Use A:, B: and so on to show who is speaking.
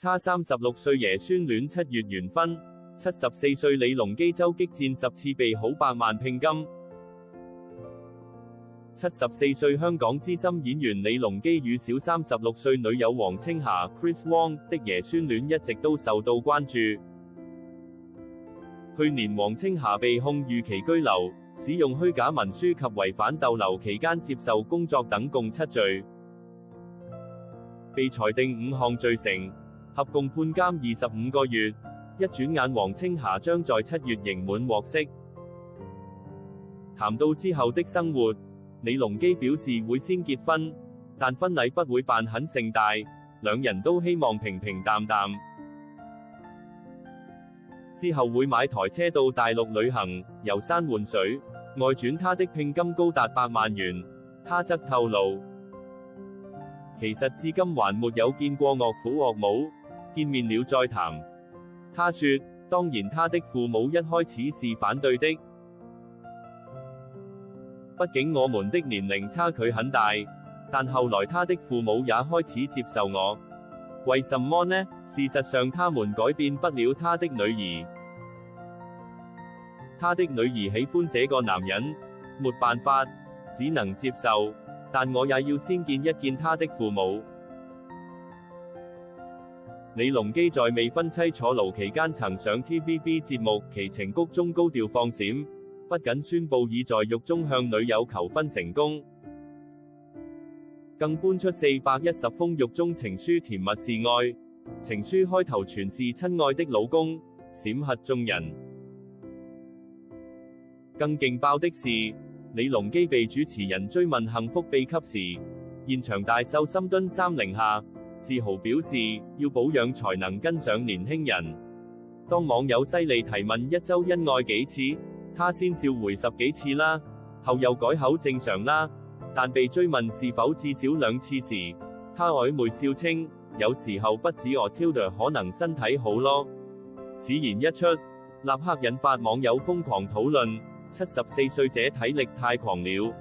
A: 差36歲爺孫戀7月完婚，74歲李龍基周激戰10次被好100萬聘金。74歲香港資深演員李龍基與小36歲女友王青霞 Chris Wong 的爺孫戀一直都受到關注。去年王青霞被控逾期居留、使用虛假文書及違反逗留期間接受工作等共7罪，被裁定5項罪成，合共判監25個月。一轉眼王青霞將在7月刑滿獲釋。談到之後的生活，李龍基表示會先結婚，但婚禮不會辦很盛大，兩人都希望平平淡淡。之後會買台車到大陸旅行、遊山玩水。外傳他的聘金高達8萬元，他則透露，其實至今還沒有見過岳父岳母，見面了再談。他說，當然他的父母一開始是反對的，畢竟我們的年齡差距很大，但後來他的父母也開始接受我。為什麼呢？事實上他們改變不了他的女兒，他的女兒喜歡這個男人，沒辦法，只能接受，但我也要先見一見他的父母。李龍基在未婚妻坐牢期間曾上 TVB 節目《奇情谷》中高調放閃，不僅宣布已在獄中向女友求婚成功，更搬出410封獄中情書，甜蜜示愛。情書開頭全是親愛的老公，閃瞎眾人。更勁爆的是，李龍基被主持人追問幸福秘笈時，現場大秀深蹲30下，自豪表示要保養才能跟上年輕人。當網友犀利提問一周恩愛幾次，他先笑回10幾次啦，後又改口正常啦。但被追問是否至少2次時，他曖昧笑稱，有時候不止我挑的，可能身體好咯。此言一出，立刻引發網友瘋狂討論，74歲這體力太狂了。